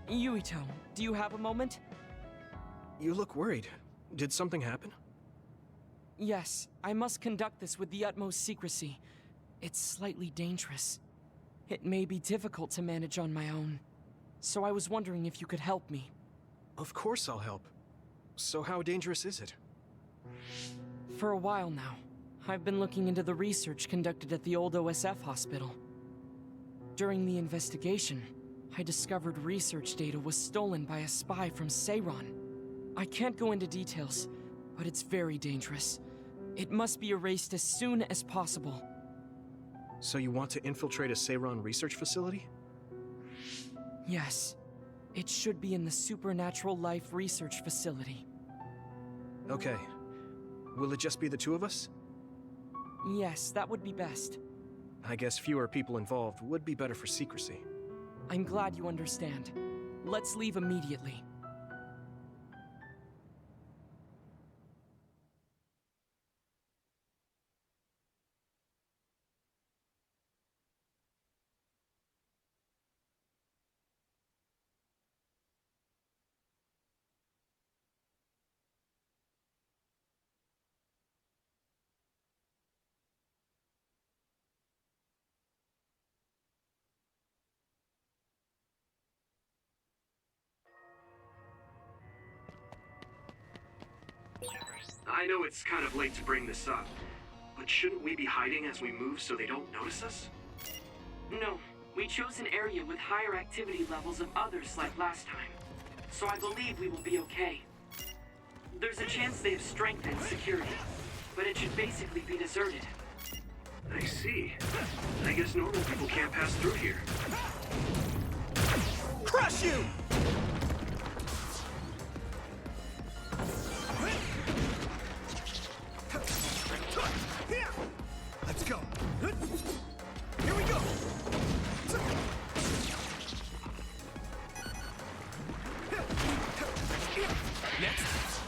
Yuito, do you have a moment? You look worried. Did something happen? Yes, I must conduct this with the utmost secrecy. It's slightly dangerous. It may be difficult to manage on my own. So I was wondering if you could help me. Of course I'll help. So how dangerous is it? For a while now, I've been looking into the research conducted at the old OSF hospital. During the investigation, I discovered research data was stolen by a spy from Seiron. I can't go into details, but it's very dangerous. It must be erased as soon as possible. So you want to infiltrate a Seiron research facility? Yes. It should be in the Supernatural Life Research Facility. Okay. Will it just be the two of us? Yes, that would be best. I guess fewer people involved would be better for secrecy. I'm glad you understand. Let's leave immediately. I know it's kind of late to bring this up, but shouldn't we be hiding as we move so they don't notice us? No, we chose an area with higher activity levels of others like last time, so I believe we will be okay. There's a chance they have strengthened security, but it should basically be deserted. I see. I guess normal people can't pass through here. Crush you! Let's go. Here we go. Next.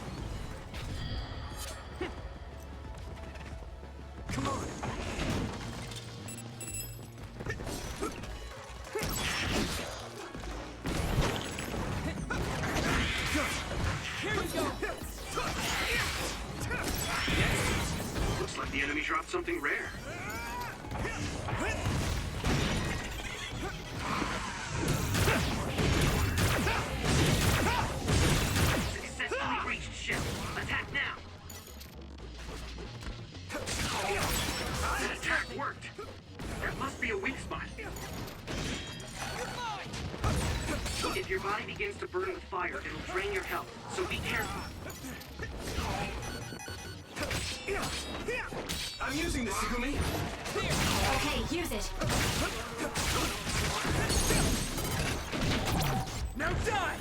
Come on. Here we go! Looks like the enemy dropped something rare. Successfully reached ship. Attack now! That attack worked. There must be a weak spot. If your body begins to burn with fire, it'll drain your health, so be careful. I'm using this, Sugumi. Okay, use it. Now die!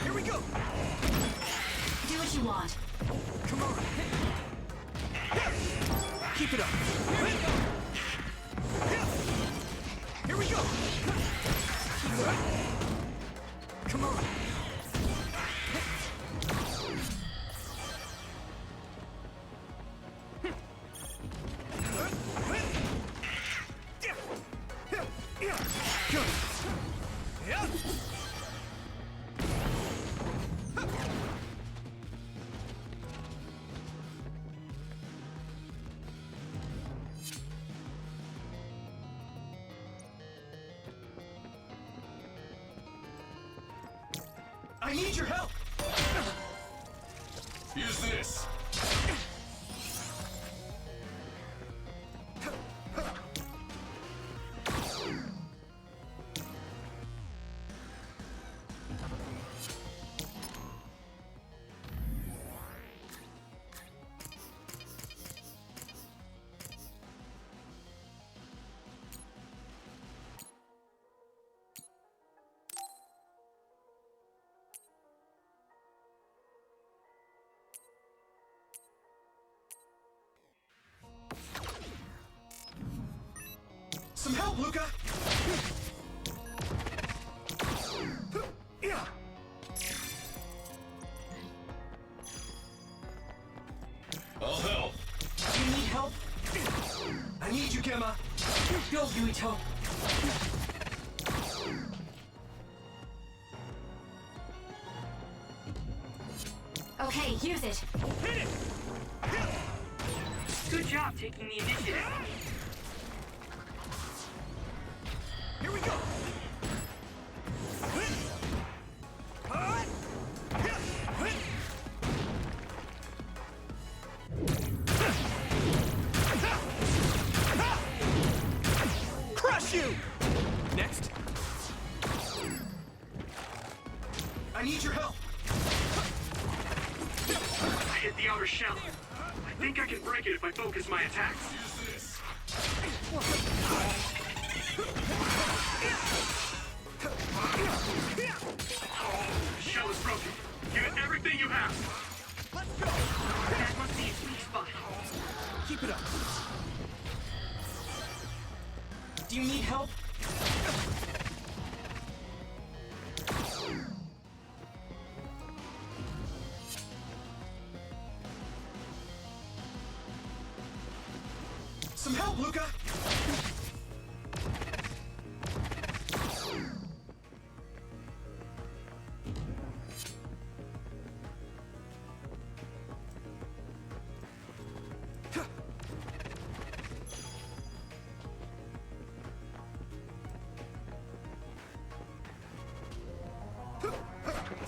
Here we go! Do what you want. Come on! Keep it up! Here we go! Come on! I need your help! Use this! help, Luca! I'll help. You need help? I need you, Gemma! Go, Yuito. Okay, use it. Good job taking the initiative. Here we go! Crush you! Next. I need your help. I hit the outer shell. I think I can break it if I focus my attacks. The shell is broken. Give it everything you have. That must be a sweet spot. Keep it up. Do you need help? Some help, Luca!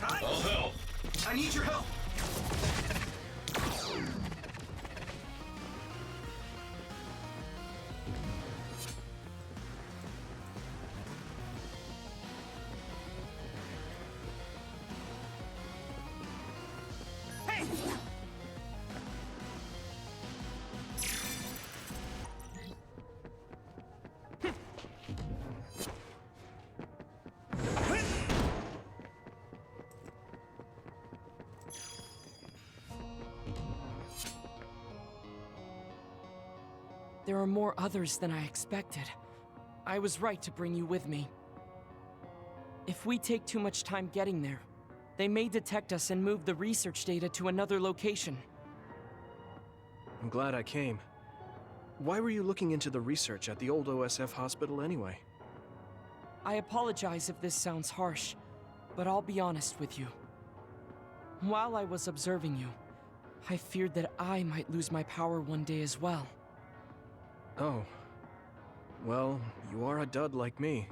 I'll help. I need your help! There are more others than I expected. I was right to bring you with me. If we take too much time getting there, they may detect us and move the research data to another location. I'm glad I came. Why were you looking into the research at the old OSF hospital anyway? I apologize if this sounds harsh, but I'll be honest with you. While I was observing you, I feared that I might lose my power one day as well. Oh. Well, you are a dud like me.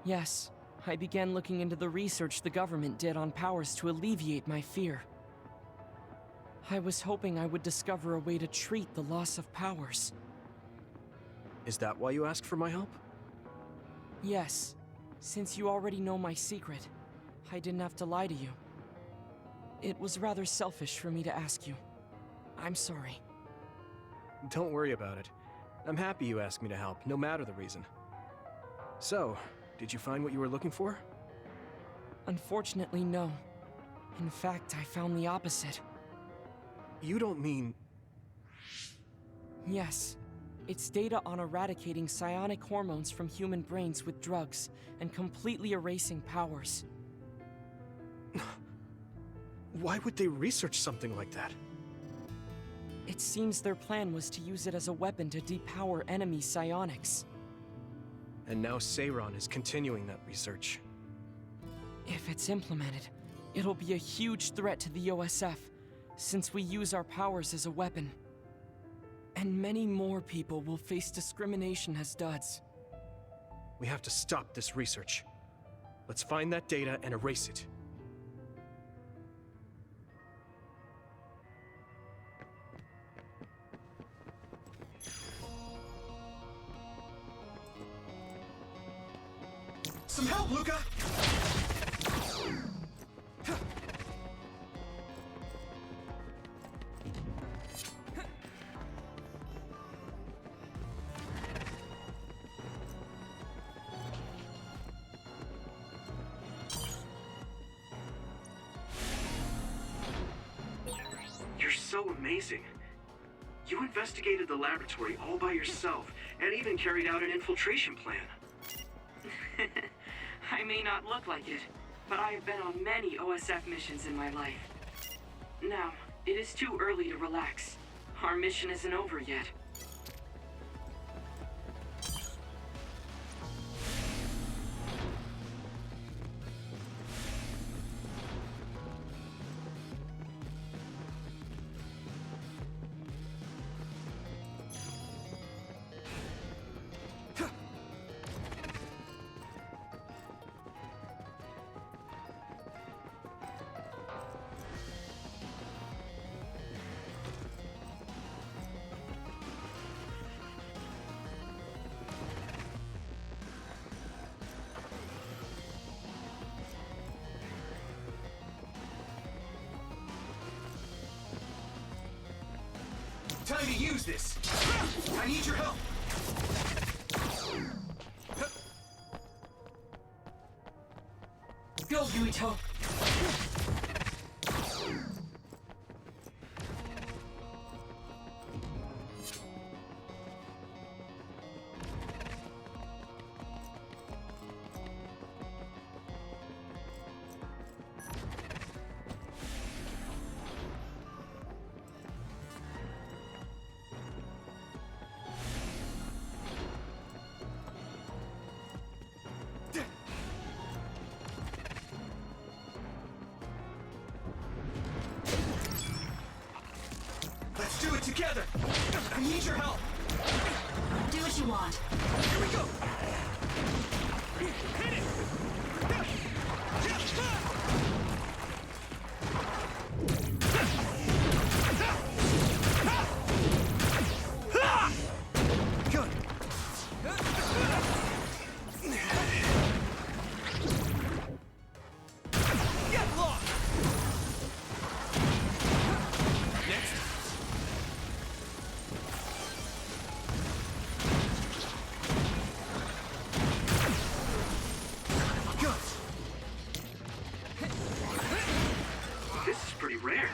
Yes, I began looking into the research the government did on powers to alleviate my fear. I was hoping I would discover a way to treat the loss of powers. Is that why you asked for my help? Yes, since you already know my secret, I didn't have to lie to you. It was rather selfish for me to ask you. I'm sorry. Don't worry about it. I'm happy you asked me to help, no matter the reason. So, did you find what you were looking for? Unfortunately, no. In fact, I found the opposite. You don't mean... Yes. It's data on eradicating psionic hormones from human brains with drugs and completely erasing powers. Why would they research something like that? It seems their plan was to use it as a weapon to depower enemy psionics. And now Seiron is continuing that research. If it's implemented, it'll be a huge threat to the OSF, since we use our powers as a weapon. And many more people will face discrimination as duds. We have to stop this research. Let's find that data and erase it. Some help, Luca! You're so amazing. You investigated the laboratory all by yourself, and even carried out an infiltration plan. I may not look like it, but I have been on many OSF missions in my life. Now, it is too early to relax. Our mission isn't over yet. Time to use this! I need your help! Go, Yuito! Let's do it together! I need your help! Do what you want. Here we go! Hit it! Good! Get lost! Next! This is pretty rare.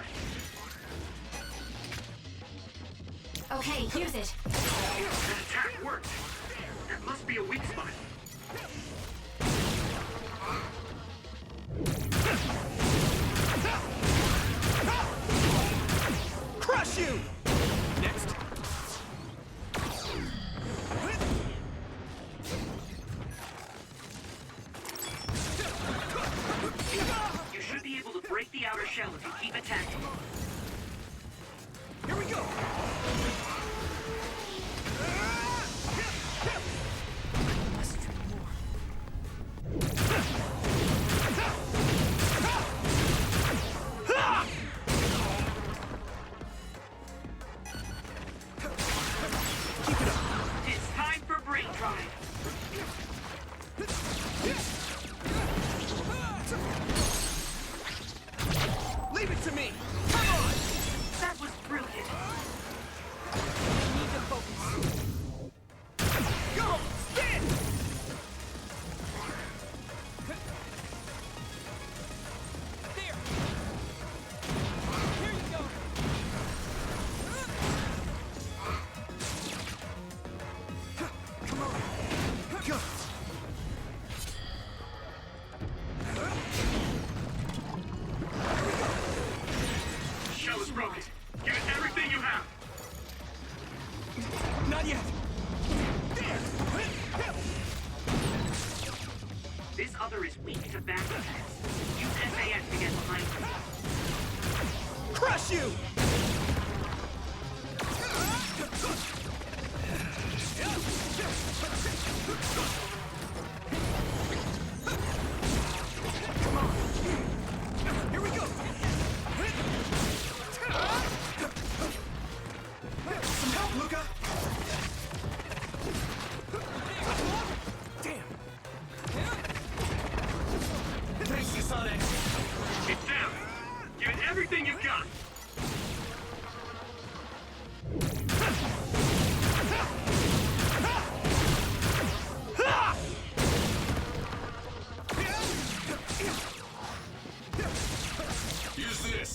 Okay, use it. That attack worked. That must be a weak spot. Crush you! Next. You should be able to break the outer shell if you keep attacking. Here we go! Must do more. It's time for brain drive. Leave it to me! Come on! That was brilliant. Need to focus. Go! Spin! There! Here you go! Come on! Go! Shell is broken. Give it everything you have. Not yet! This other is weak to back attacks. Use SAS to get behind him. Crush you! Come on! Here we go! Some help, Luca! Damn! Thanks, Sonic! It's down. Give it everything you've got. Use this.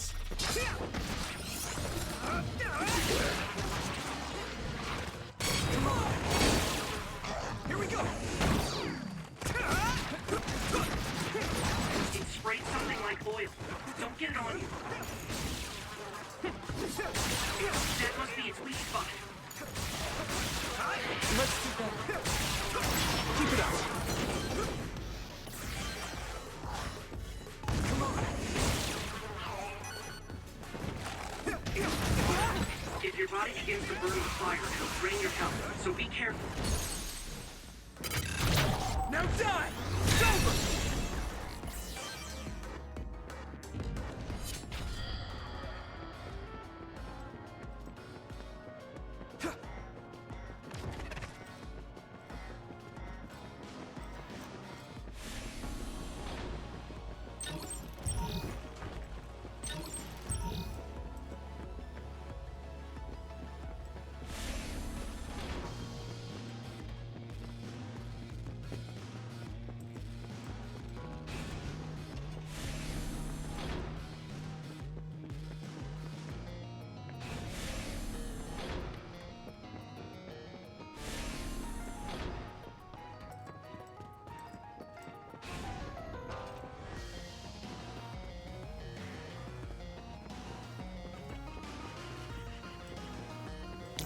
oil. Don't get it on you. That must be its weak spot. Let's do that. Keep it up. If your body begins to burn with fire, it'll drain your health, so be careful. Now die! It's over!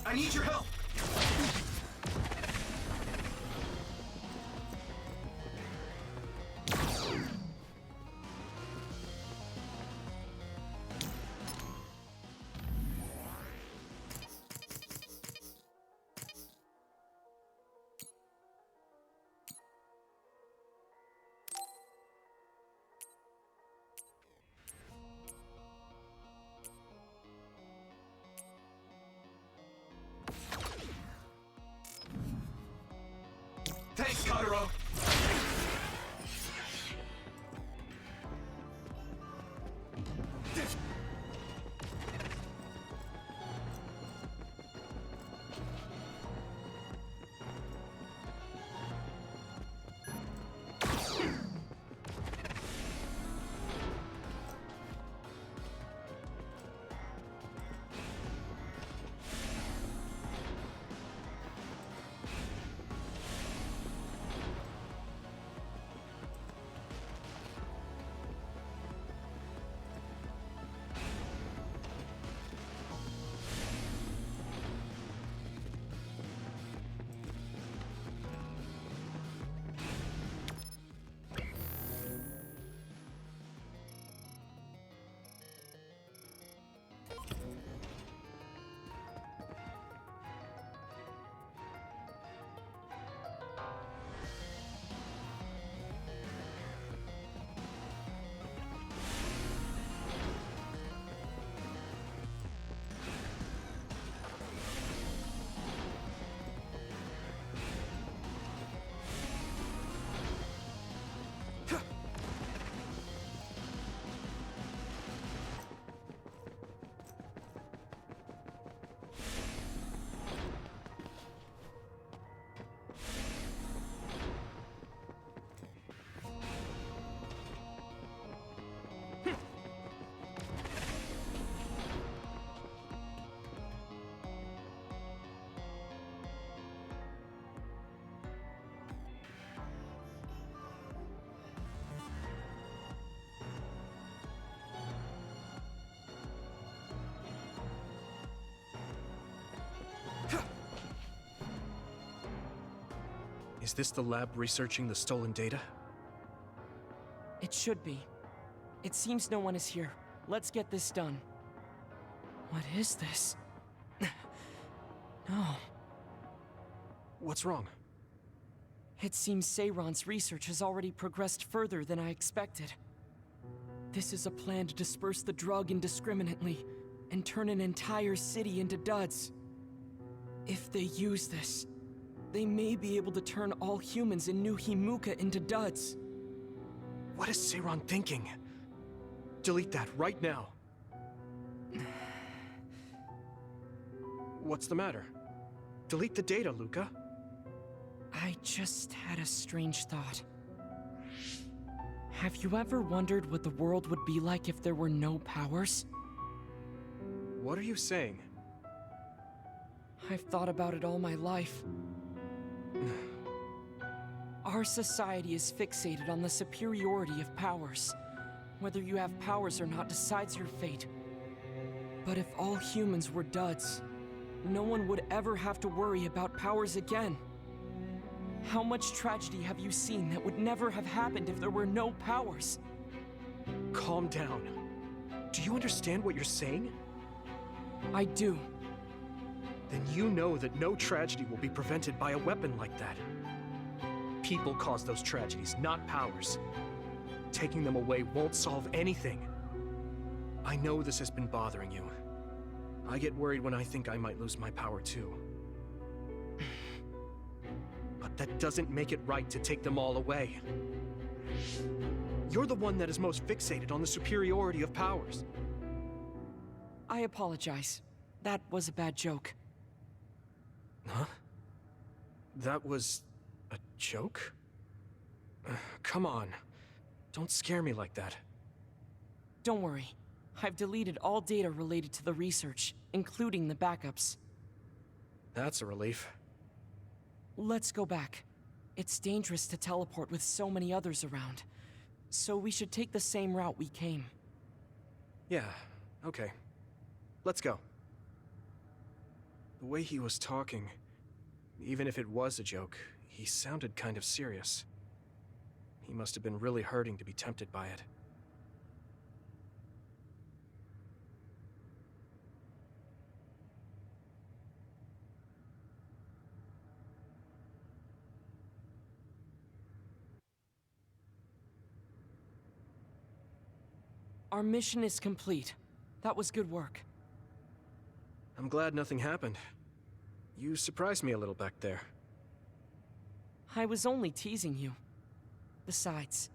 I need your help! Thanks, Kotaro! Is this the lab researching the stolen data? It should be. It seems no one is here. Let's get this done. What is this? No. What's wrong? It seems Seiron's research has already progressed further than I expected. This is a plan to disperse the drug indiscriminately and turn an entire city into duds. If they use this, they may be able to turn all humans in New Himuka into duds. What is Seiron thinking? Delete that right now. What's the matter? Delete the data, Luca. I just had a strange thought. Have you ever wondered what the world would be like if there were no powers? What are you saying? I've thought about it all my life. Our society is fixated on the superiority of powers. Whether you have powers or not decides your fate. But if all humans were duds, no one would ever have to worry about powers again. How much tragedy have you seen that would never have happened if there were no powers? Calm down. Do you understand what you're saying? I do. Then you know that no tragedy will be prevented by a weapon like that. People cause those tragedies, not powers. Taking them away won't solve anything. I know this has been bothering you. I get worried when I think I might lose my power too. But that doesn't make it right to take them all away. You're the one that is most fixated on the superiority of powers. I apologize. That was a bad joke. Huh? That was a joke? Come on. Don't scare me like that. Don't worry. I've deleted all data related to the research, including the backups. That's a relief. Let's go back. It's dangerous to teleport with so many others around. So we should take the same route we came. Yeah, okay. Let's go. The way he was talking, even if it was a joke, he sounded kind of serious. He must have been really hurting to be tempted by it. Our mission is complete. That was good work. I'm glad nothing happened. You surprised me a little back there. I was only teasing you. Besides,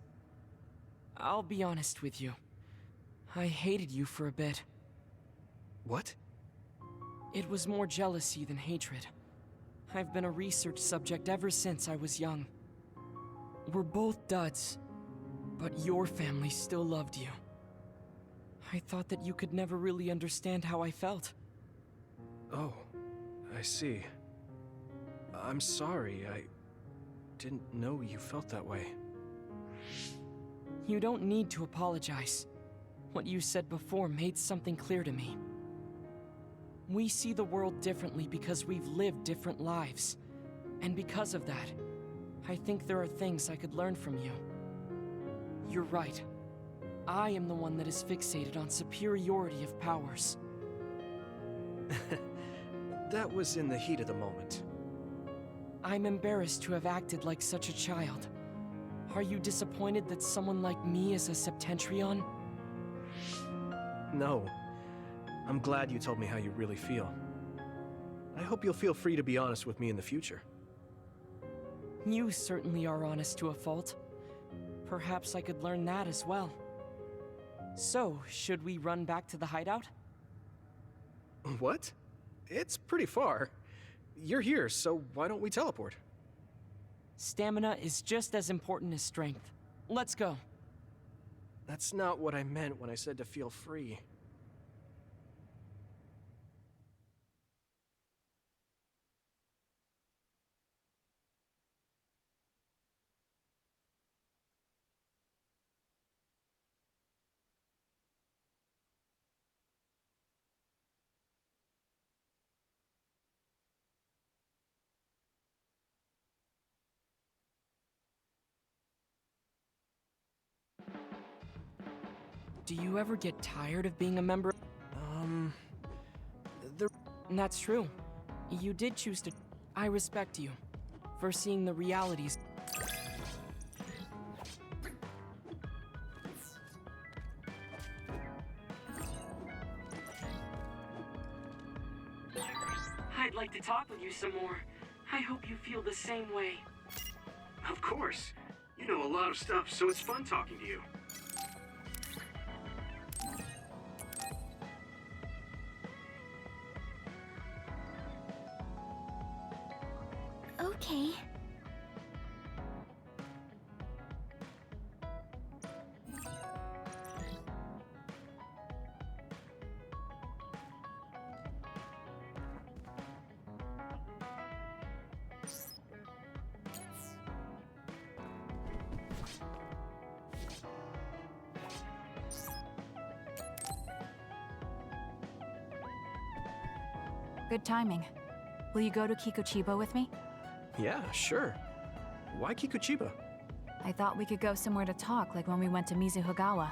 I'll be honest with you. I hated you for a bit. What? It was more jealousy than hatred. I've been a research subject ever since I was young. We're both duds, but your family still loved you. I thought that you could never really understand how I felt. Oh, I see. I'm sorry, I didn't know you felt that way. You don't need to apologize. What you said before made something clear to me. We see the world differently because we've lived different lives. And because of that, I think there are things I could learn from you. You're right. I am the one that is fixated on superiority of powers. That was in the heat of the moment. I'm embarrassed to have acted like such a child. Are you disappointed that someone like me is a Septentrion? No. I'm glad you told me how you really feel. I hope you'll feel free to be honest with me in the future. You certainly are honest to a fault. Perhaps I could learn that as well. So, should we run back to the hideout? What? It's pretty far. You're here, so why don't we teleport? Stamina is just as important as strength. Let's go. That's not what I meant when I said to feel free. Do you ever get tired of being a member? That's true. You did choose to. I respect you for seeing the realities. I'd like to talk with you some more. I hope you feel the same way. Of course. You know a lot of stuff, so it's fun talking to you. Okay. Good timing. Will you go to Kikuchiba with me? Yeah, sure. Why Kikuchiba? I thought we could go somewhere to talk, like when we went to Mizuhagawa.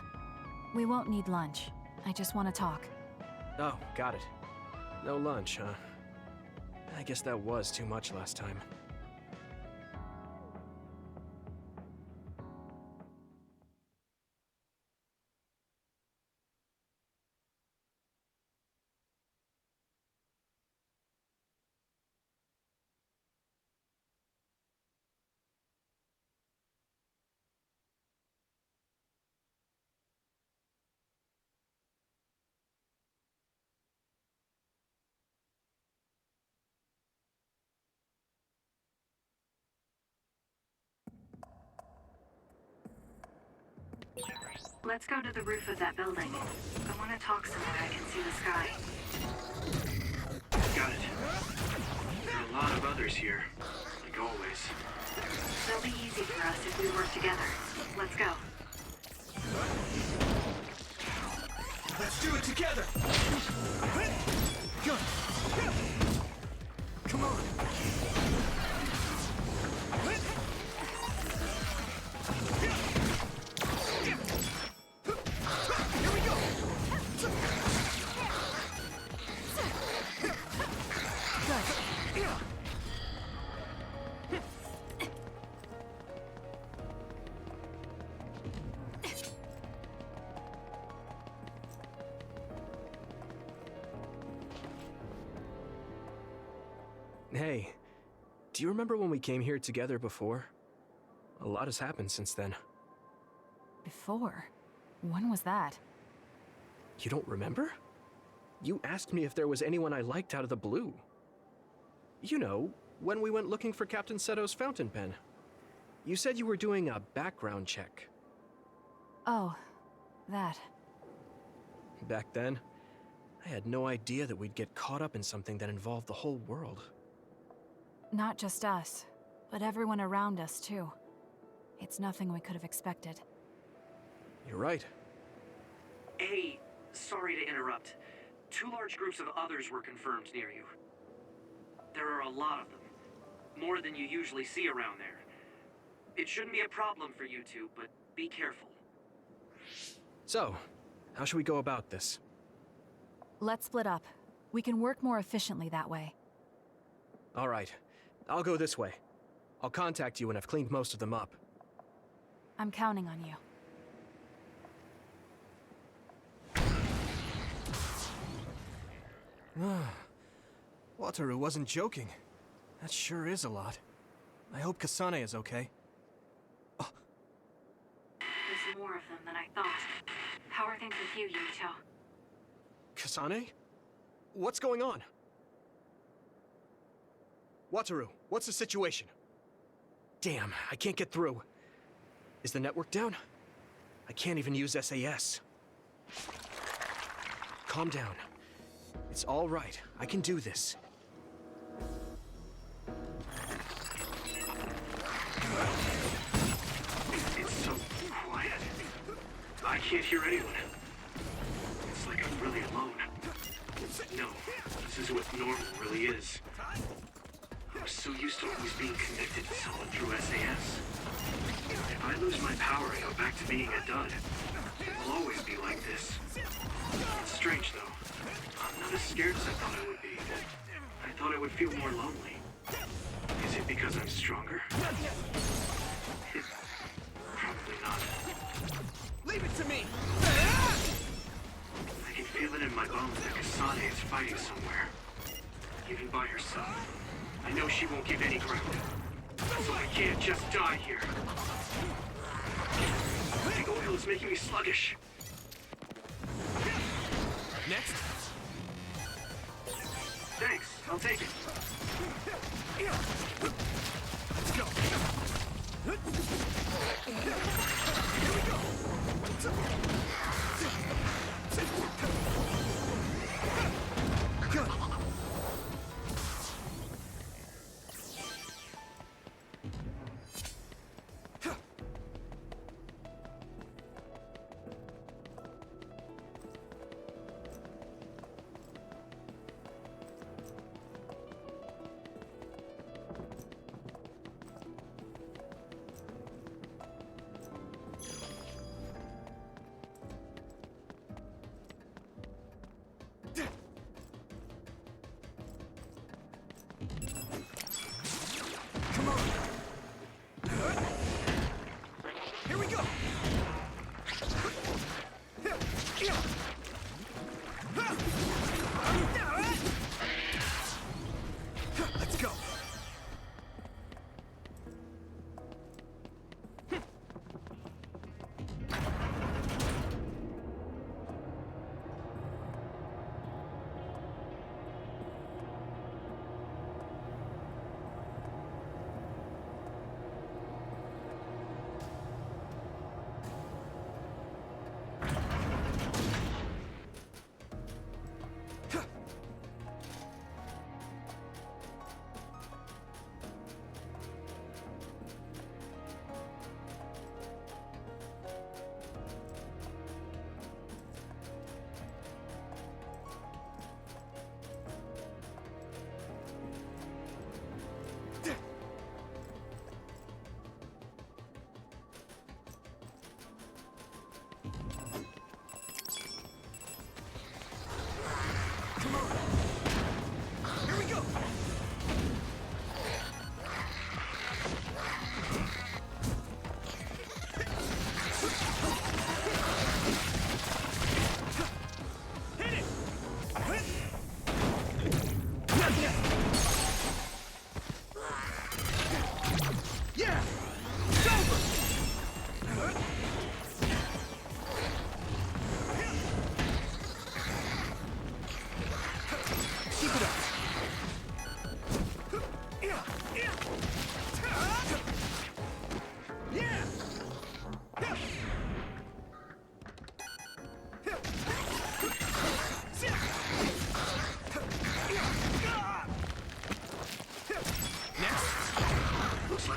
We won't need lunch. I just want to talk. Oh, got it. No lunch, huh? I guess that was too much last time. Let's go to the roof of that building. I want to talk somewhere I can see the sky. Got it. There are a lot of others here, like always. It'll be easy for us if we work together. Let's go. Let's do it together! Good. Come on! Here we go! Hey, do you remember when we came here together before? A lot has happened since then. Before? When was that? You don't remember? You asked me if there was anyone I liked out of the blue. You know, when we went looking for Captain Seto's fountain pen. You said you were doing a background check. Oh, that. Back then, I had no idea that we'd get caught up in something that involved the whole world. Not just us, but everyone around us, too. It's nothing we could have expected. You're right. Hey, sorry to interrupt. 2 large groups of others were confirmed near you. There are a lot of them. More than you usually see around there. It shouldn't be a problem for you two, but be careful. So, how should we go about this? Let's split up. We can work more efficiently that way. All right. I'll go this way. I'll contact you when I've cleaned most of them up. I'm counting on you. Wataru wasn't joking. That sure is a lot. I hope Kasane is okay. There's more of them than I thought. How are things with you, Yumito? Kasane? What's going on? Wataru, what's the situation? Damn, I can't get through. Is the network down? I can't even use SAS. Calm down. It's all right. I can do this. It's so quiet. I can't hear anyone. It's like I'm really alone. No, this is what normal really is. I was so used to always being connected to someone through SAS. If I lose my power and go back to being a dud, I'll always be like this. It's strange though. I'm not as scared as I thought I would be. I thought I would feel more lonely. Is it because I'm stronger? Probably not. Leave it to me! I can feel it in my bones that Kasane is fighting somewhere. Even by herself. I know she won't give any ground. So I can't just die here. The oil is making me sluggish. Next? Thanks, I'll take it. Let's go! Here we go! Good!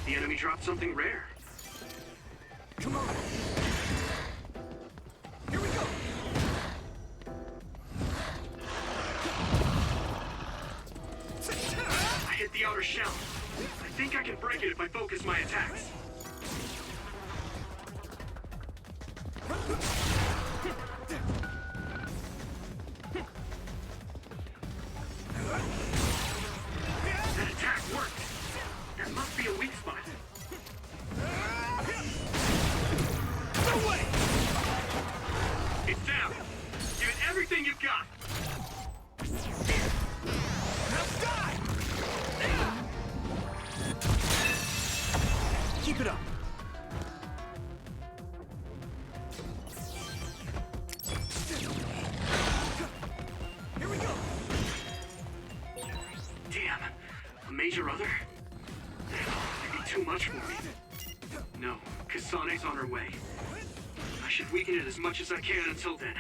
The enemy dropped something rare. Come on! Here we go! I hit the outer shell. I think I can break it if I focus my attacks. That attack worked. There must be a weak spot. No way! It's down. Give it everything you've got. Now die! Keep it up. Here we go. Damn. A major other? Maybe too much for me. No, Kasane's on her way. I should weaken it as much as I can until then.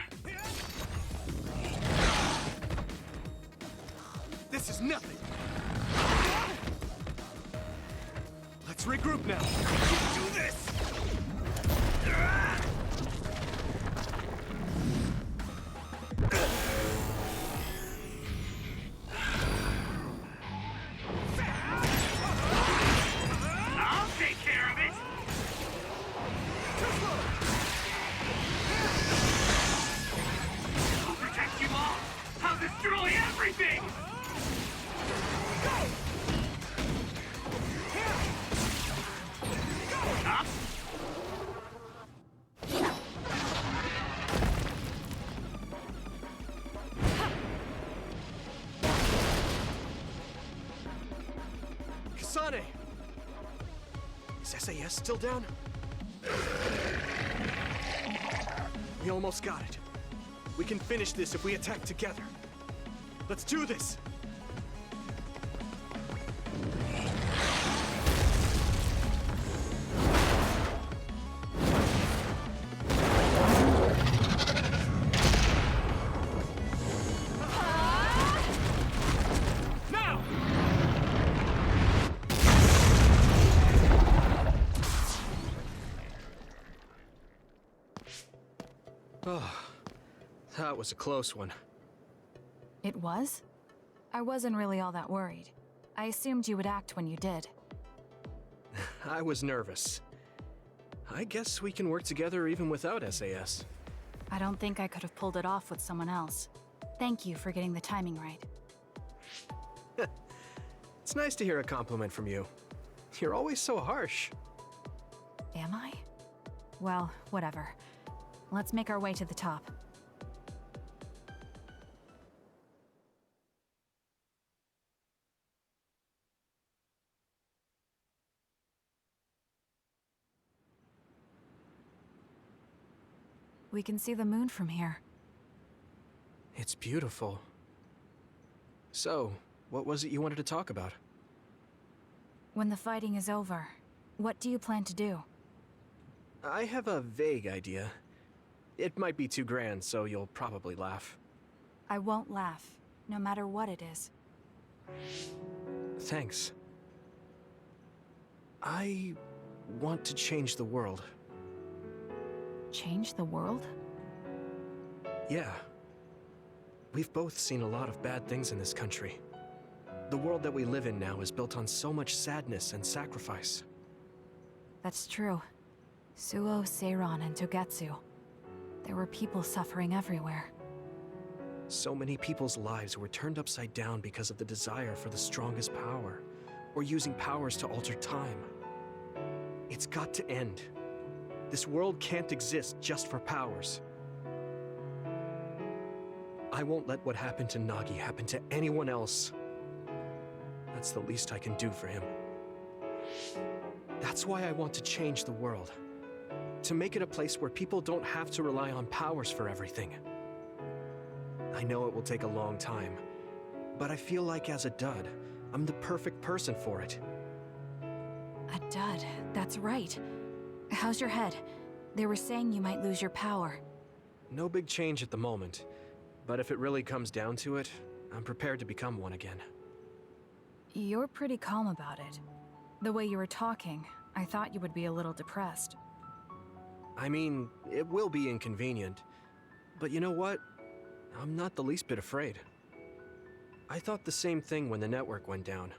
This is nothing. Let's regroup now. Do this. I'll take care of it! I'll protect you all! I'll destroy everything! Up. Kasane! Is SAS still down? We almost got it. We can finish this if we attack together. Let's do this! Now! Oh, that was a close one. It was? I wasn't really all that worried. I assumed you would act when you did. I was nervous. I guess we can work together even without SAS. I don't think I could have pulled it off with someone else. Thank you for getting the timing right. It's nice to hear a compliment from you. You're always so harsh. Am I? Well, whatever. Let's make our way to the top. We can see the moon from here. It's beautiful. So, what was it you wanted to talk about? When the fighting is over, what do you plan to do? I have a vague idea. It might be too grand, so you'll probably laugh. I won't laugh, no matter what it is. Thanks. I want to change the world. Change the world? Yeah. We've both seen a lot of bad things in this country. The world that we live in now is built on so much sadness and sacrifice. That's true. Suo, Seiran, and Togetsu. There were people suffering everywhere. So many people's lives were turned upside down because of the desire for the strongest power, or using powers to alter time. It's got to end. This world can't exist just for powers. I won't let what happened to Nagi happen to anyone else. That's the least I can do for him. That's why I want to change the world. To make it a place where people don't have to rely on powers for everything. I know it will take a long time, but I feel like as a dud, I'm the perfect person for it. A dud, that's right. How's your head? They were saying you might lose your power. No big change at the moment, but if it really comes down to it, I'm prepared to become one again. You're pretty calm about it. The way you were talking, I thought you would be a little depressed. I mean, it will be inconvenient. But you know what? I'm not the least bit afraid. I thought the same thing when the network went down.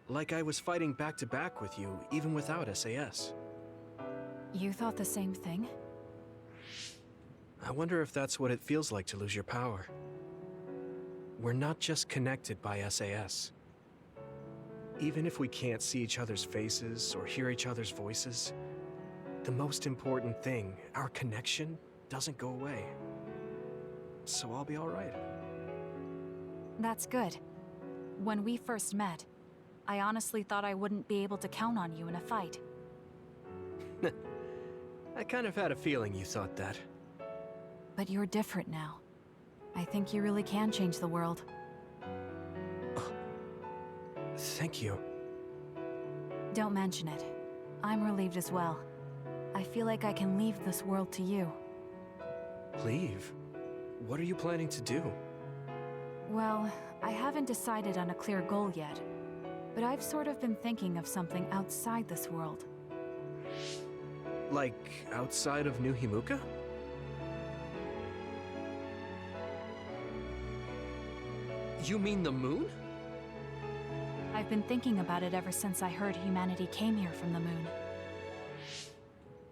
Like I was fighting back to back with you, even without SAS. You thought the same thing? I wonder if that's what it feels like to lose your power. We're not just connected by SAS. Even if we can't see each other's faces or hear each other's voices, the most important thing, our connection, doesn't go away. So I'll be all right. That's good. When we first met, I honestly thought I wouldn't be able to count on you in a fight. I kind of had a feeling you thought that. But you're different now. I think you really can change the world. Thank you. Don't mention it. I'm relieved as well. I feel like I can leave this world to you. Leave? What are you planning to do? Well, I haven't decided on a clear goal yet, but I've sort of been thinking of something outside this world. Like, outside of New Himuka? You mean the moon? I've been thinking about it ever since I heard humanity came here from the moon.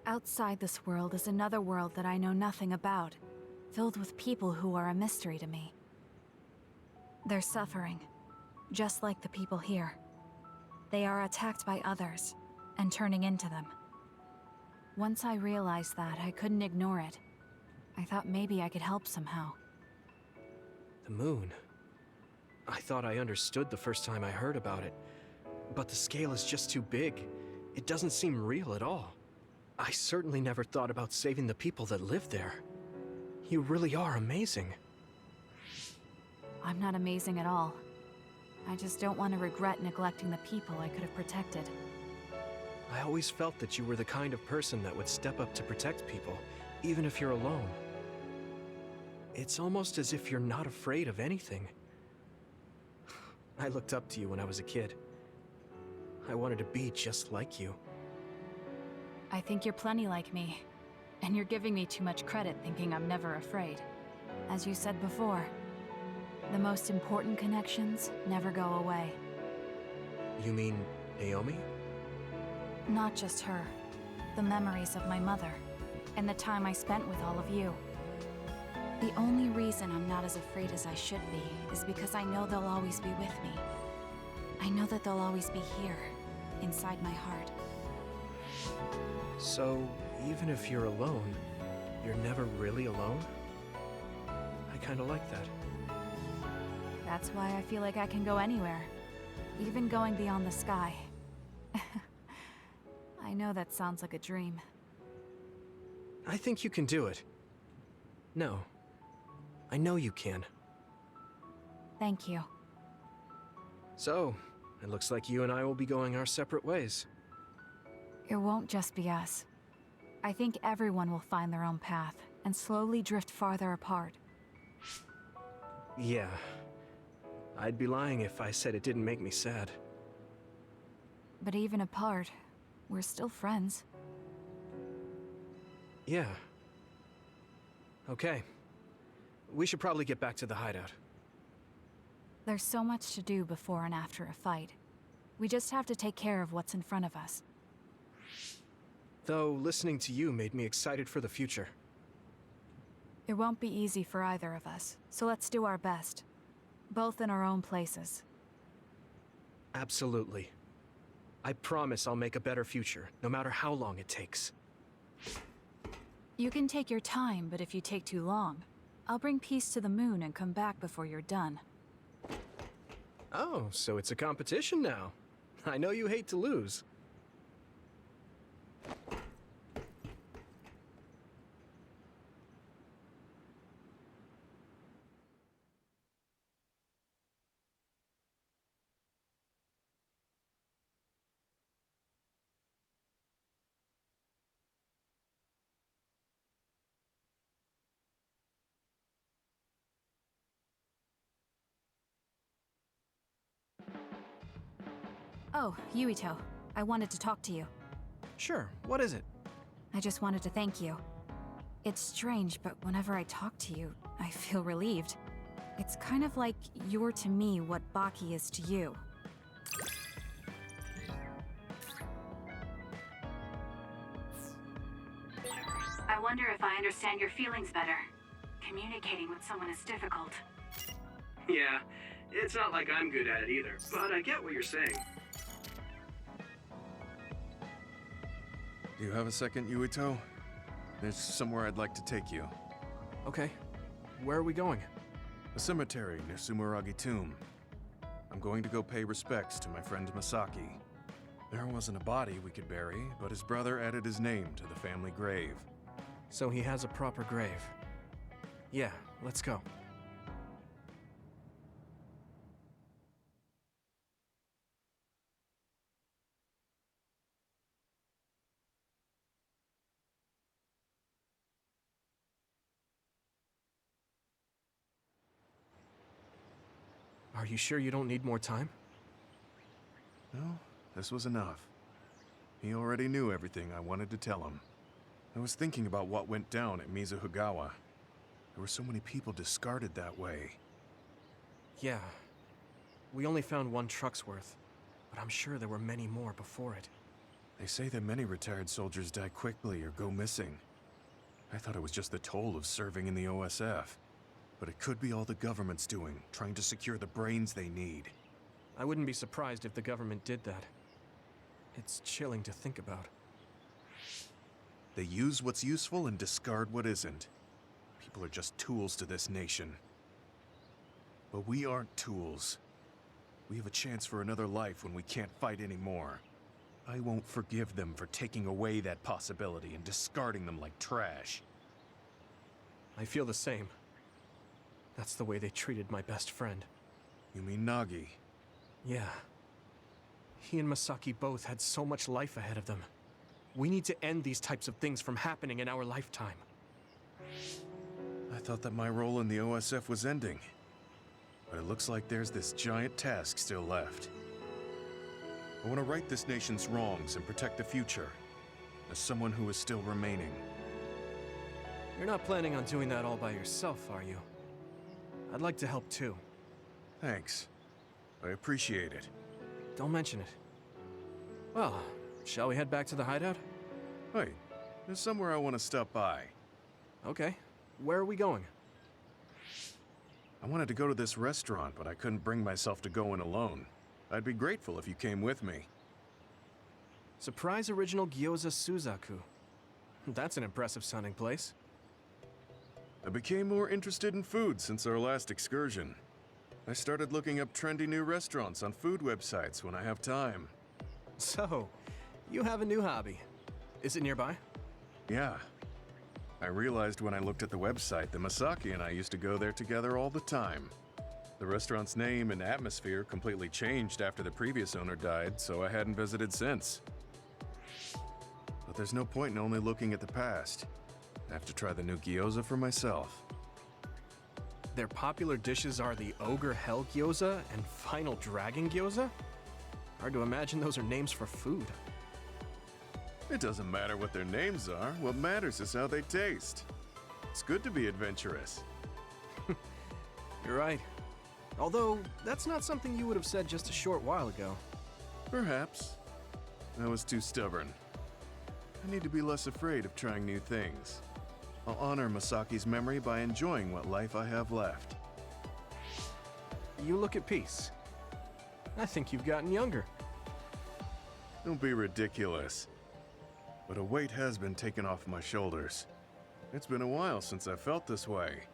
Outside this world is another world that I know nothing about, filled with people who are a mystery to me. They're suffering, just like the people here. They are attacked by others, and turning into them. Once I realized that, I couldn't ignore it. I thought maybe I could help somehow. The moon. I thought I understood the first time I heard about it, but the scale is just too big. It doesn't seem real at all. I certainly never thought about saving the people that live there. You really are amazing. I'm not amazing at all. I just don't want to regret neglecting the people I could have protected. I always felt that you were the kind of person that would step up to protect people, even if you're alone. It's almost as if you're not afraid of anything. I looked up to you when I was a kid. I wanted to be just like you. I think you're plenty like me, and you're giving me too much credit thinking I'm never afraid. As you said before, the most important connections never go away. You mean Naomi? Not just her. The memories of my mother, and the time I spent with all of you. The only reason I'm not as afraid as I should be is because I know they'll always be with me. I know that they'll always be here, inside my heart. So, even if you're alone, you're never really alone? I kinda like that. That's why I feel like I can go anywhere, even going beyond the sky. I know that sounds like a dream. I think you can do it. No. I know you can. Thank you. So, it looks like you and I will be going our separate ways. It won't just be us. I think everyone will find their own path and slowly drift farther apart. Yeah. I'd be lying if I said it didn't make me sad. But even apart, we're still friends. Yeah. Okay. We should probably get back to the hideout. There's so much to do before and after a fight. We just have to take care of what's in front of us. Though, listening to you made me excited for the future. It won't be easy for either of us, so let's do our best. Both in our own places. Absolutely. I promise I'll make a better future, no matter how long it takes. You can take your time, but if you take too long, I'll bring peace to the moon and come back before you're done. Oh, so it's a competition now. I know you hate to lose. Oh, Yuito. I wanted to talk to you. Sure, what is it? I just wanted to thank you. It's strange, but whenever I talk to you, I feel relieved. It's kind of like you're to me what Baki is to you. I wonder if I understand your feelings better. Communicating with someone is difficult. Yeah, it's not like I'm good at it either, but I get what you're saying. Do you have a second, Yuito? There's somewhere I'd like to take you. Okay, where are we going? A cemetery near Sumeragi Tomb. I'm going to go pay respects to my friend Masaki. There wasn't a body we could bury, but his brother added his name to the family grave. So he has a proper grave. Yeah, let's go. Are you sure you don't need more time? No, this was enough. He already knew everything I wanted to tell him. I was thinking about what went down at Mizuhigawa. There were so many people discarded that way. Yeah. We only found one truck's worth, but I'm sure there were many more before it. They say that many retired soldiers die quickly or go missing. I thought it was just the toll of serving in the OSF. But it could be all the government's doing, trying to secure the brains they need. I wouldn't be surprised if the government did that. It's chilling to think about. They use what's useful and discard what isn't. People are just tools to this nation. But we aren't tools. We have a chance for another life when we can't fight anymore. I won't forgive them for taking away that possibility and discarding them like trash. I feel the same. That's the way they treated my best friend. You mean Nagi? Yeah. He and Masaki both had so much life ahead of them. We need to end these types of things from happening in our lifetime. I thought that my role in the OSF was ending. But it looks like there's this giant task still left. I want to right this nation's wrongs and protect the future, as someone who is still remaining. You're not planning on doing that all by yourself, are you? I'd like to help too. Thanks. I appreciate it. Don't mention it. Well, shall we head back to the hideout? Wait, there's somewhere I want to stop by. Okay. Where are we going? I wanted to go to this restaurant, but I couldn't bring myself to go in alone. I'd be grateful if you came with me. Surprise Original Gyoza Suzaku. That's an impressive sounding place. I became more interested in food since our last excursion. I started looking up trendy new restaurants on food websites when I have time. So, you have a new hobby. Is it nearby? Yeah. I realized when I looked at the website that Masaki and I used to go there together all the time. The restaurant's name and atmosphere completely changed after the previous owner died, so I hadn't visited since. But there's no point in only looking at the past. I have to try the new gyoza for myself. Their popular dishes are the Ogre Hell Gyoza and Final Dragon Gyoza? Hard to imagine those are names for food. It doesn't matter what their names are. What matters is how they taste. It's good to be adventurous. You're right. Although, that's not something you would have said just a short while ago. Perhaps. I was too stubborn. I need to be less afraid of trying new things. I'll honor Masaki's memory by enjoying what life I have left. You look at peace. I think you've gotten younger. Don't be ridiculous. But a weight has been taken off my shoulders. It's been a while since I felt this way.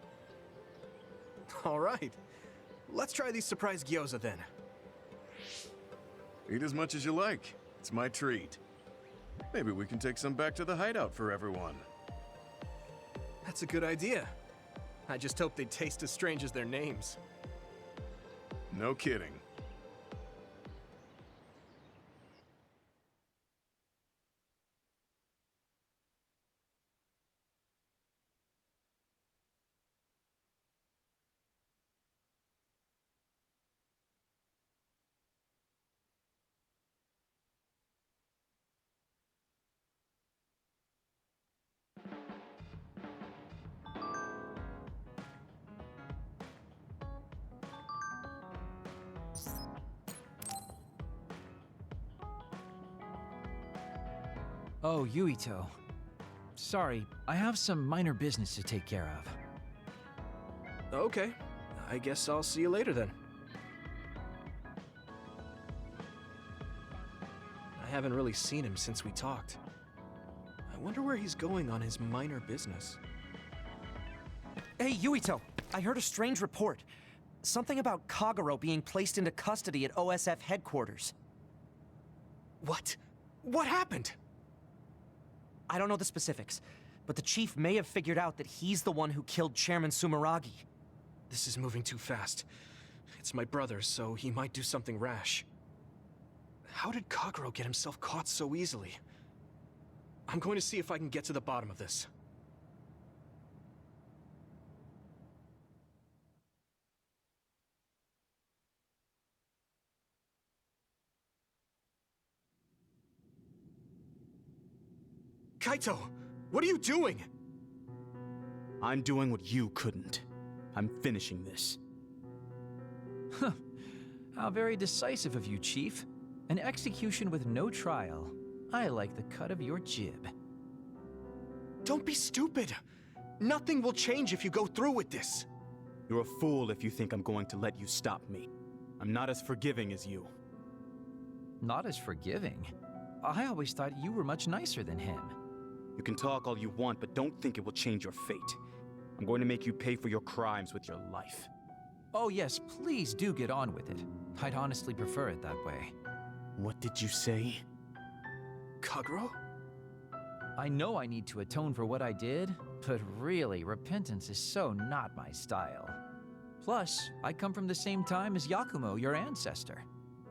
All right. Let's try these surprise gyoza then. Eat as much as you like. It's my treat. Maybe we can take some back to the hideout for everyone. That's a good idea. I just hope they taste as strange as their names. No kidding. Oh, Yuito. Sorry, I have some minor business to take care of. Okay. I guess I'll see you later then. I haven't really seen him since we talked. I wonder where he's going on his minor business. Hey, Yuito! I heard a strange report. Something about Kagero being placed into custody at OSF headquarters. What? What happened? I don't know the specifics, but the chief may have figured out that he's the one who killed Chairman Sumeragi. This is moving too fast. It's my brother, so he might do something rash. How did Kagero get himself caught so easily? I'm going to see if I can get to the bottom of this. Kaito! What are you doing? I'm doing what you couldn't. I'm finishing this. How very decisive of you, Chief. An execution with no trial. I like the cut of your jib. Don't be stupid! Nothing will change if you go through with this! You're a fool if you think I'm going to let you stop me. I'm not as forgiving as you. Not as forgiving? I always thought you were much nicer than him. You can talk all you want, but don't think it will change your fate. I'm going to make you pay for your crimes with your life. Oh yes, please do get on with it. I'd honestly prefer it that way. What did you say? Kagero? I know I need to atone for what I did, but really, repentance is so not my style. Plus, I come from the same time as Yakumo, your ancestor.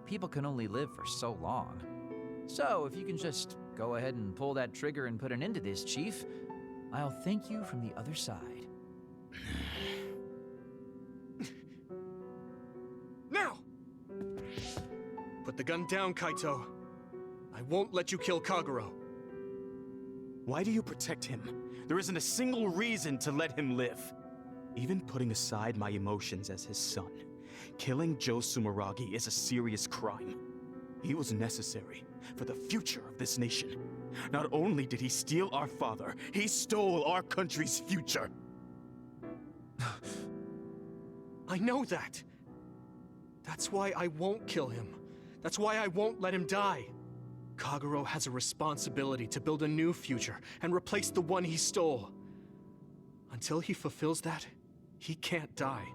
People can only live for so long. So, if you can just go ahead and pull that trigger and put an end to this, Chief, I'll thank you from the other side. Now! Put the gun down, Kaito. I won't let you kill Kagero. Why do you protect him? There isn't a single reason to let him live. Even putting aside my emotions as his son, killing Joe Sumeragi is a serious crime. He was necessary for the future of this nation. Not only did he steal our father, he stole our country's future. I know that. That's why I won't kill him. That's why I won't let him die. Kagero has a responsibility to build a new future and replace the one he stole. Until he fulfills that, he can't die.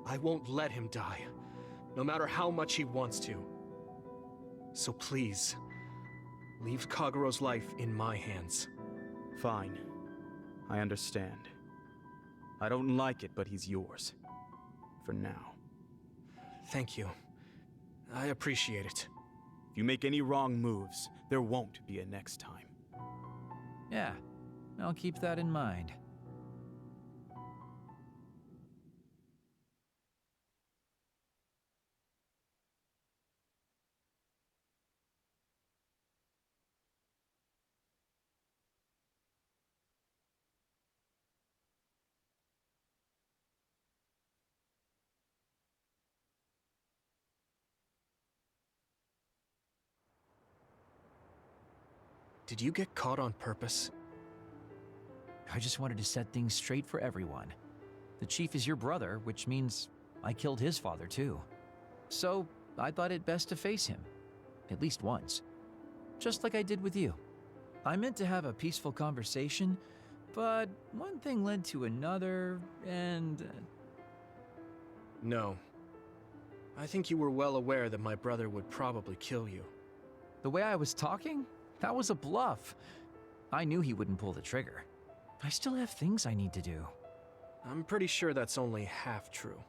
I won't let him die, no matter how much he wants to. So please, leave Kagero's life in my hands. Fine. I understand. I don't like it, but he's yours. For now. Thank you. I appreciate it. If you make any wrong moves, there won't be a next time. Yeah, I'll keep that in mind. Did you get caught on purpose? I just wanted to set things straight for everyone. The Chief is your brother, which means I killed his father too. So, I thought it best to face him. At least once. Just like I did with you. I meant to have a peaceful conversation, but one thing led to another, and... No. I think you were well aware that my brother would probably kill you. The way I was talking? That was a bluff. I knew he wouldn't pull the trigger. I still have things I need to do. I'm pretty sure that's only half true.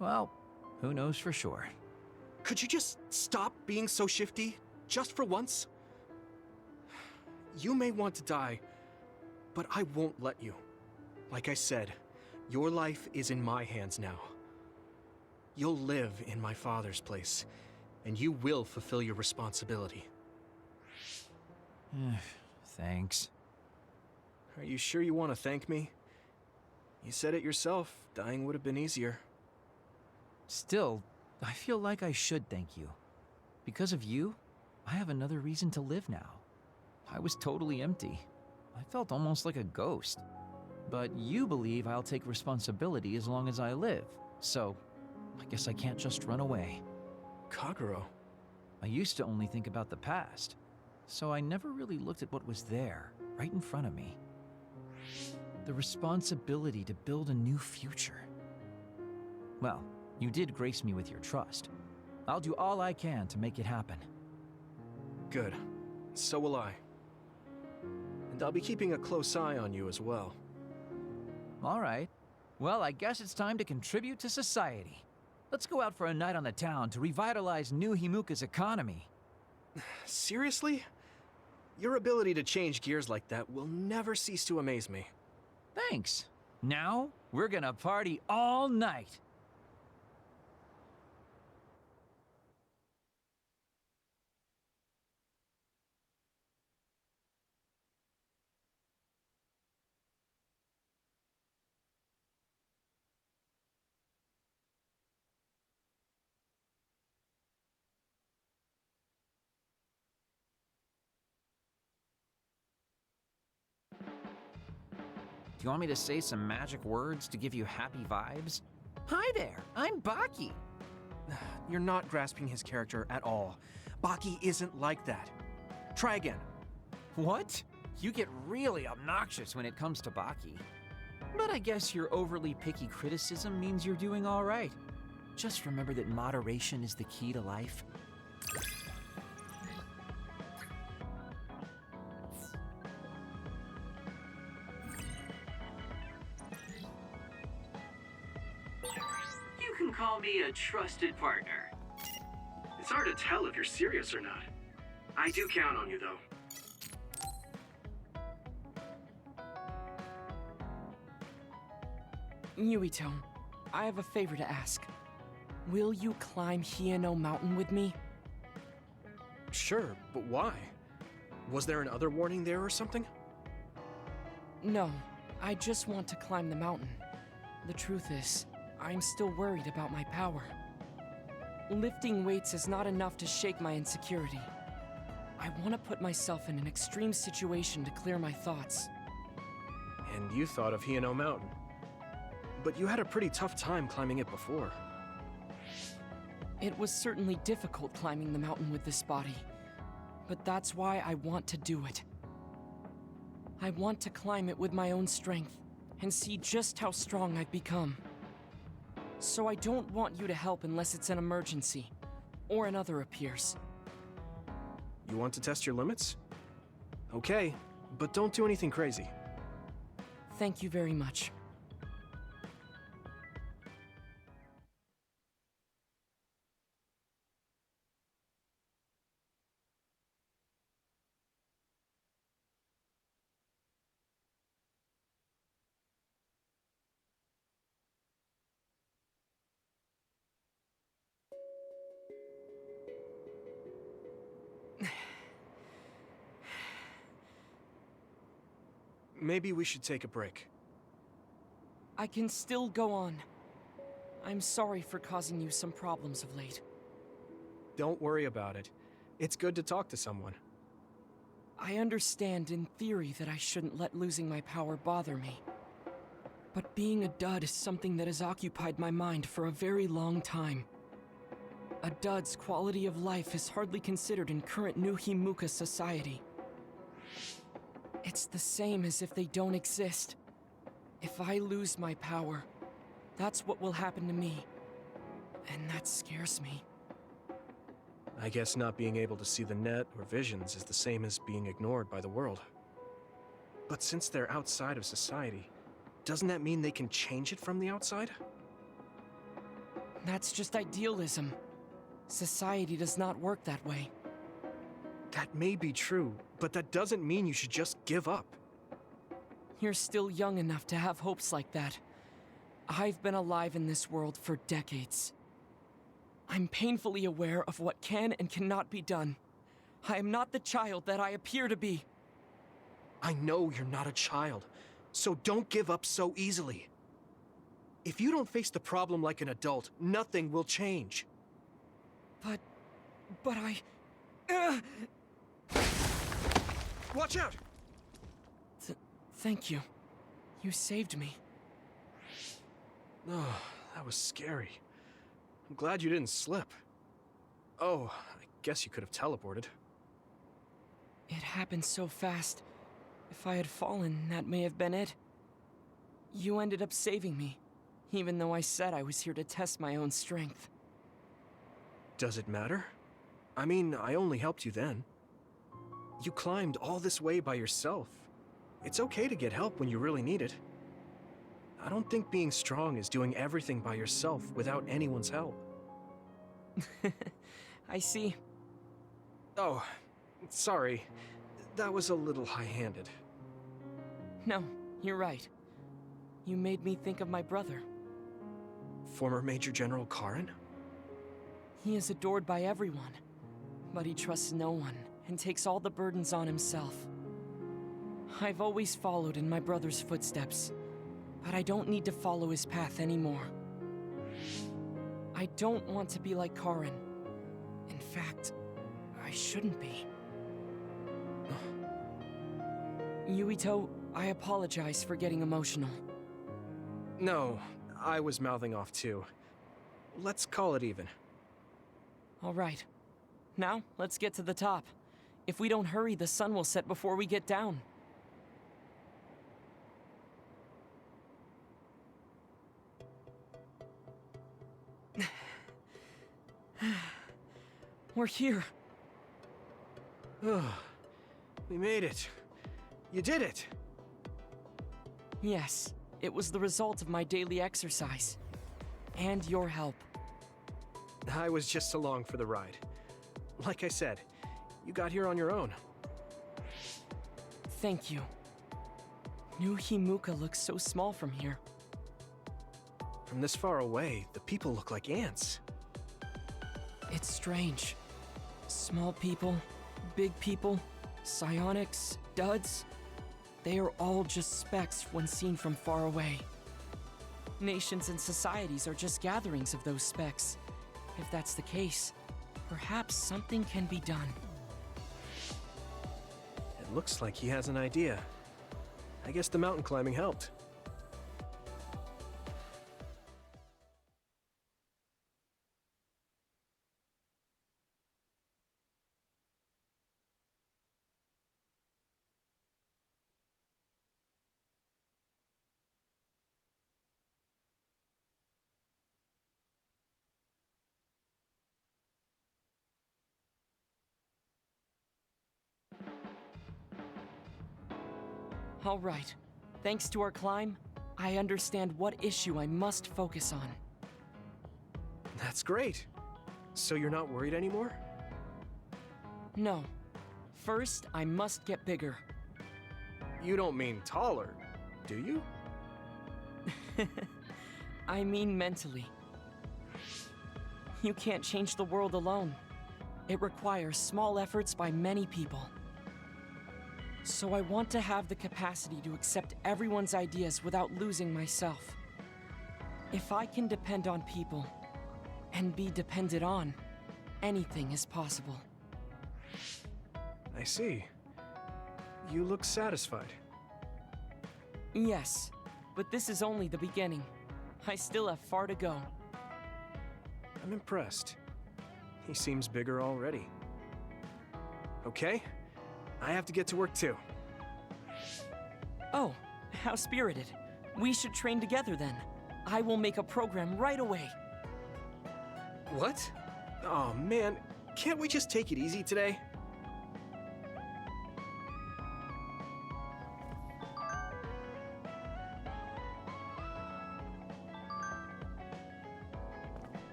Well, who knows for sure. Could you just stop being so shifty? Just for once? You may want to die, but I won't let you. Like I said, your life is in my hands now. You'll live in my father's place, and you will fulfill your responsibility. Thanks. Are you sure you want to thank me? You said it yourself, dying would have been easier. Still, I feel like I should thank you. Because of you, I have another reason to live now. I was totally empty. I felt almost like a ghost. But you believe I'll take responsibility as long as I live, so I guess I can't just run away. Kagero. I used to only think about the past, so I never really looked at what was there, right in front of me. The responsibility to build a new future. Well, you did grace me with your trust. I'll do all I can to make it happen. Good. So will I. And I'll be keeping a close eye on you as well. All right. Well, I guess it's time to contribute to society. Let's go out for a night on the town to revitalize New Himuka's economy. Seriously? Your ability to change gears like that will never cease to amaze me. Thanks. Now, we're gonna party all night. Do you want me to say some magic words to give you happy vibes? Hi there, I'm Baki. You're not grasping his character at all. Baki isn't like that. Try again. What? You get really obnoxious when it comes to Baki. But I guess your overly picky criticism means you're doing all right. Just remember that moderation is the key to life. You can call me a trusted partner. It's hard to tell if you're serious or not. I do count on you, though. Yuito, I have a favor to ask. Will you climb Hieno Mountain with me? Sure, but why? Was there an other warning there or something? No, I just want to climb the mountain. The truth is, I'm still worried about my power. Lifting weights is not enough to shake my insecurity. I want to put myself in an extreme situation to clear my thoughts. And you thought of Hieno Mountain. But you had a pretty tough time climbing it before. It was certainly difficult climbing the mountain with this body, but that's why I want to do it. I want to climb it with my own strength and see just how strong I've become. So I don't want you to help unless it's an emergency, or another appears. You want to test your limits? Okay, but don't do anything crazy. Thank you very much. Maybe we should take a break. I can still go on. I'm sorry for causing you some problems of late. Don't worry about it. It's good to talk to someone. I understand in theory that I shouldn't let losing my power bother me. But being a dud is something that has occupied my mind for a very long time. A dud's quality of life is hardly considered in current New Himuka society. It's the same as if they don't exist. If I lose my power, that's what will happen to me. And that scares me. I guess not being able to see the net or visions is the same as being ignored by the world. But since they're outside of society, doesn't that mean they can change it from the outside? That's just idealism. Society does not work that way. That may be true, but that doesn't mean you should just give up. You're still young enough to have hopes like that. I've been alive in this world for decades. I'm painfully aware of what can and cannot be done. I am not the child that I appear to be. I know you're not a child, so don't give up so easily. If you don't face the problem like an adult, nothing will change. But Watch out! Thank you. You saved me. Oh, that was scary. I'm glad you didn't slip. Oh, I guess you could have teleported. It happened so fast. If I had fallen, that may have been it. You ended up saving me, even though I said I was here to test my own strength. Does it matter? I mean, I only helped you then. You climbed all this way by yourself. It's okay to get help when you really need it. I don't think being strong is doing everything by yourself without anyone's help. I see. Oh, sorry. That was a little high-handed. No, you're right. You made me think of my brother. Former Major General Karen? He is adored by everyone, but he trusts no one and takes all the burdens on himself. I've always followed in my brother's footsteps, but I don't need to follow his path anymore. I don't want to be like Karen. In fact, I shouldn't be. Yuito, I apologize for getting emotional. No, I was mouthing off too. Let's call it even. All right. Now, let's get to the top. If we don't hurry, the sun will set before we get down. We're here. We made it. You did it! Yes, it was the result of my daily exercise. And your help. I was just along for the ride. Like I said, you got here on your own. Thank you. New Himuka looks so small from here. From this far away, the people look like ants. It's strange. Small people, big people, psionics, duds. They are all just specks when seen from far away. Nations and societies are just gatherings of those specks. If that's the case, perhaps something can be done. It looks like he has an idea. I guess the mountain climbing helped. All right. Thanks to our climb, I understand what issue I must focus on. That's great. So you're not worried anymore? No. First, I must get bigger. You don't mean taller, do you? I mean mentally. You can't change the world alone. It requires small efforts by many people. So I want to have the capacity to accept everyone's ideas without losing myself. If I can depend on people, and be depended on, anything is possible. I see. You look satisfied. Yes, but this is only the beginning. I still have far to go. I'm impressed. He seems bigger already. Okay, I have to get to work too. Oh, how spirited. We should train together then. I will make a program right away. What? Oh man, can't we just take it easy today?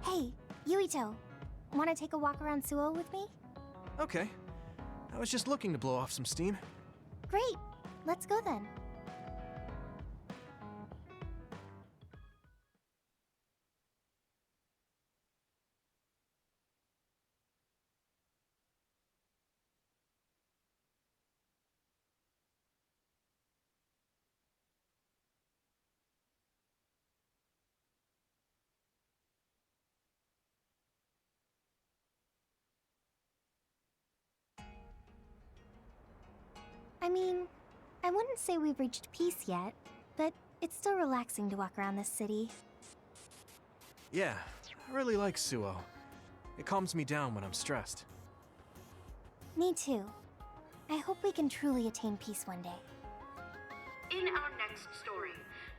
Hey, Yuito. Want to take a walk around Suo with me? Okay. I was just looking to blow off some steam. Great. Let's go then. I mean, I wouldn't say we've reached peace yet, but it's still relaxing to walk around this city. Yeah, I really like Suo. It calms me down when I'm stressed. Me too. I hope we can truly attain peace one day. In our next story,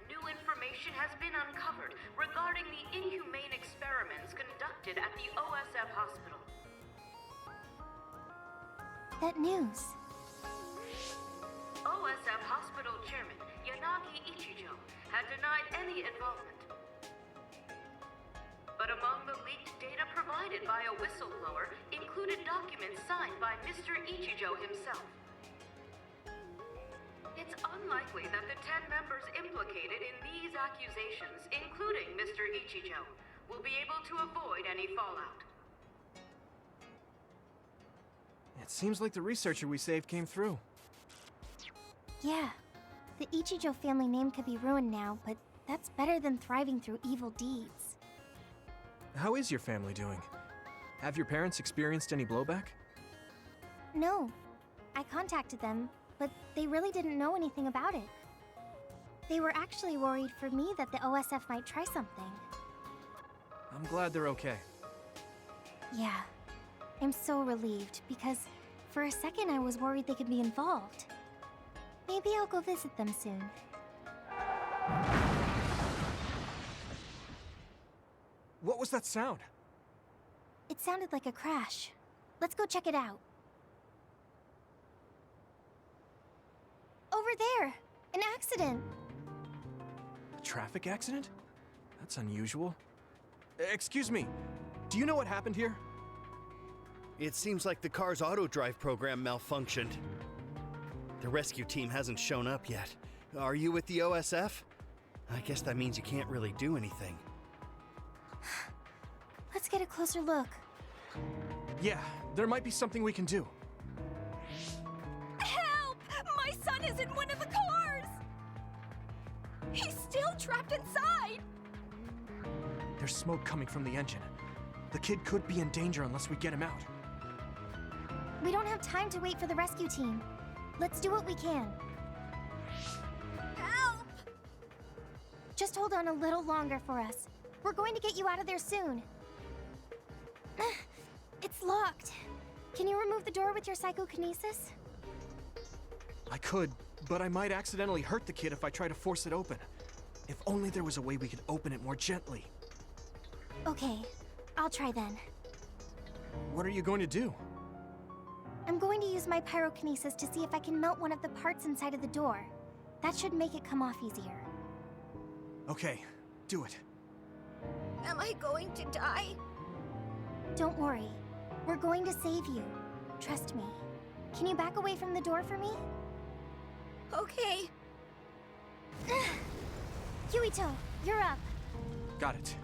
new information has been uncovered regarding the inhumane experiments conducted at the OSF hospital. That news. OSF hospital chairman Yanagi Ichijo had denied any involvement. But among the leaked data provided by a whistleblower included documents signed by Mr. Ichijo himself. It's unlikely that the 10 members implicated in these accusations, including Mr. Ichijo, will be able to avoid any fallout. It seems like the researcher we saved came through. Yeah, the Ichijo family name could be ruined now, but that's better than thriving through evil deeds. How is your family doing? Have your parents experienced any blowback? No. I contacted them, but they really didn't know anything about it. They were actually worried for me that the OSF might try something. I'm glad they're okay. Yeah. I'm so relieved, because for a second I was worried they could be involved. Maybe I'll go visit them soon. What was that sound? It sounded like a crash. Let's go check it out. Over there! An accident! A traffic accident? That's unusual. Excuse me, do you know what happened here? It seems like the car's auto-drive program malfunctioned. The rescue team hasn't shown up yet. Are you with the OSF? I guess that means you can't really do anything. Let's get a closer look. Yeah, there might be something we can do. Help! My son is in one of the cars! He's still trapped inside! There's smoke coming from the engine. The kid could be in danger unless we get him out. We don't have time to wait for the rescue team. Let's do what we can. Help! Just hold on a little longer for us. We're going to get you out of there soon. It's locked. Can you remove the door with your psychokinesis? I could, but I might accidentally hurt the kid if I try to force it open. If only there was a way we could open it more gently. Okay, I'll try then. What are you going to do? I'm going to use my pyrokinesis to see if I can melt one of the parts inside of the door. That should make it come off easier. Okay, do it. Am I going to die? Don't worry. We're going to save you. Trust me. Can you back away from the door for me? Okay. Yuito, you're up. Got it.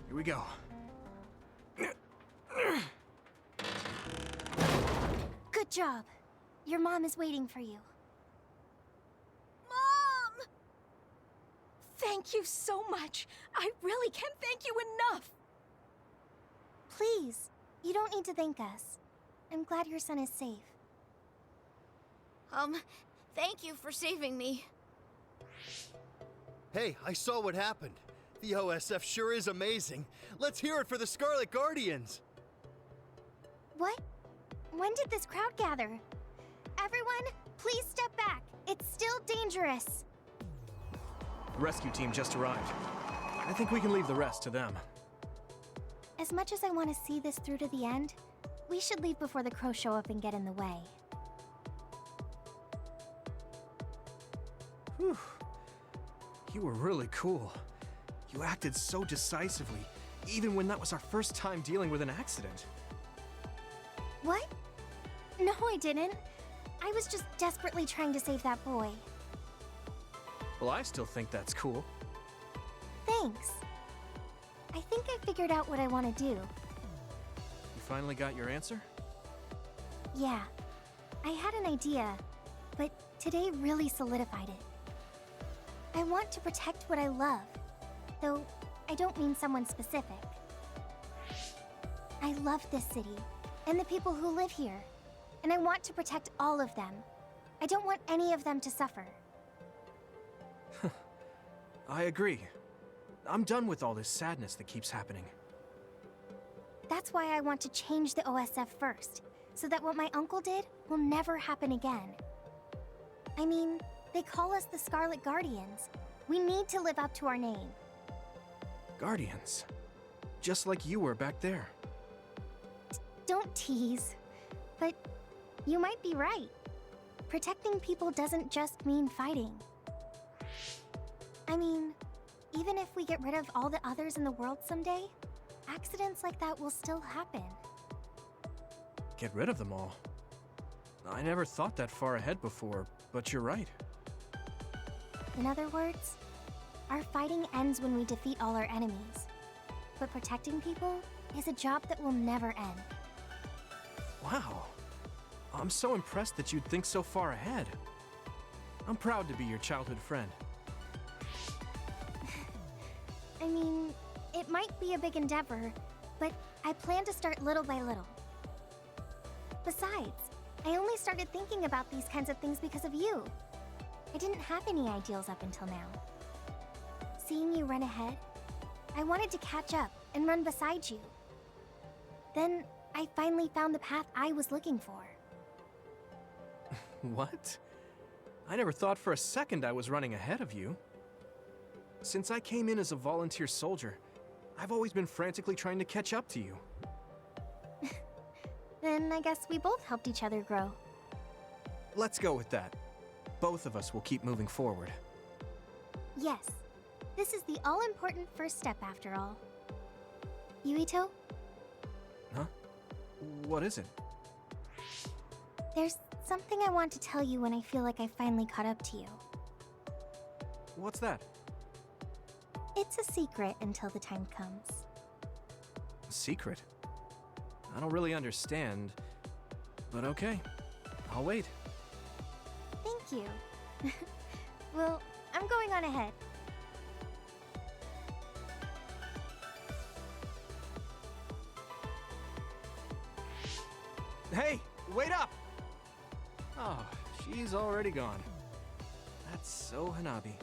Here we go. Good job. Your mom is waiting for you. Mom! Thank you so much. I really can't thank you enough. Please, you don't need to thank us. I'm glad your son is safe. Thank you for saving me. Hey, I saw what happened. The OSF sure is amazing. Let's hear it for the Scarlet Guardians. What? When did this crowd gather? Everyone, please step back. It's still dangerous. The rescue team just arrived. I think we can leave the rest to them. As much as I want to see this through to the end, we should leave before the crows show up and get in the way. Whew. You were really cool. You acted so decisively, even when that was our first time dealing with an accident. What? No, I didn't. I was just desperately trying to save that boy. Well, I still think that's cool. Thanks. I think I figured out what I want to do. You finally got your answer? Yeah. I had an idea, but today really solidified it. I want to protect what I love, though I don't mean someone specific. I love this city, and the people who live here, and I want to protect all of them. I don't want any of them to suffer. I agree. I'm done with all this sadness that keeps happening. That's why I want to change the OSF first, so that what my uncle did will never happen again. I mean, they call us the Scarlet Guardians. We need to live up to our name. Guardians. Just like you were back there. Don't tease. But you might be right. Protecting people doesn't just mean fighting. I mean, even if we get rid of all the others in the world someday, accidents like that will still happen. Get rid of them all. I never thought that far ahead before, but you're right. In other words, our fighting ends when we defeat all our enemies. But protecting people is a job that will never end. Wow. I'm so impressed that you'd think so far ahead. I'm proud to be your childhood friend. I mean, it might be a big endeavor, but I plan to start little by little. Besides, I only started thinking about these kinds of things because of you. I didn't have any ideals up until now. Seeing you run ahead, I wanted to catch up and run beside you. Then, I finally found the path I was looking for. What? I never thought for a second I was running ahead of you. Since I came in as a volunteer soldier, I've always been frantically trying to catch up to you. Then I guess we both helped each other grow. Let's go with that. Both of us will keep moving forward. Yes. This is the all-important first step after all. Yuito? Huh? What is it? There's something I want to tell you when I feel like I finally caught up to you. What's that? It's a secret until the time comes. A secret? I don't really understand, but okay. I'll wait. Thank you. Well, I'm going on ahead. Hey, wait up! Oh, she's already gone. That's so Hanabi.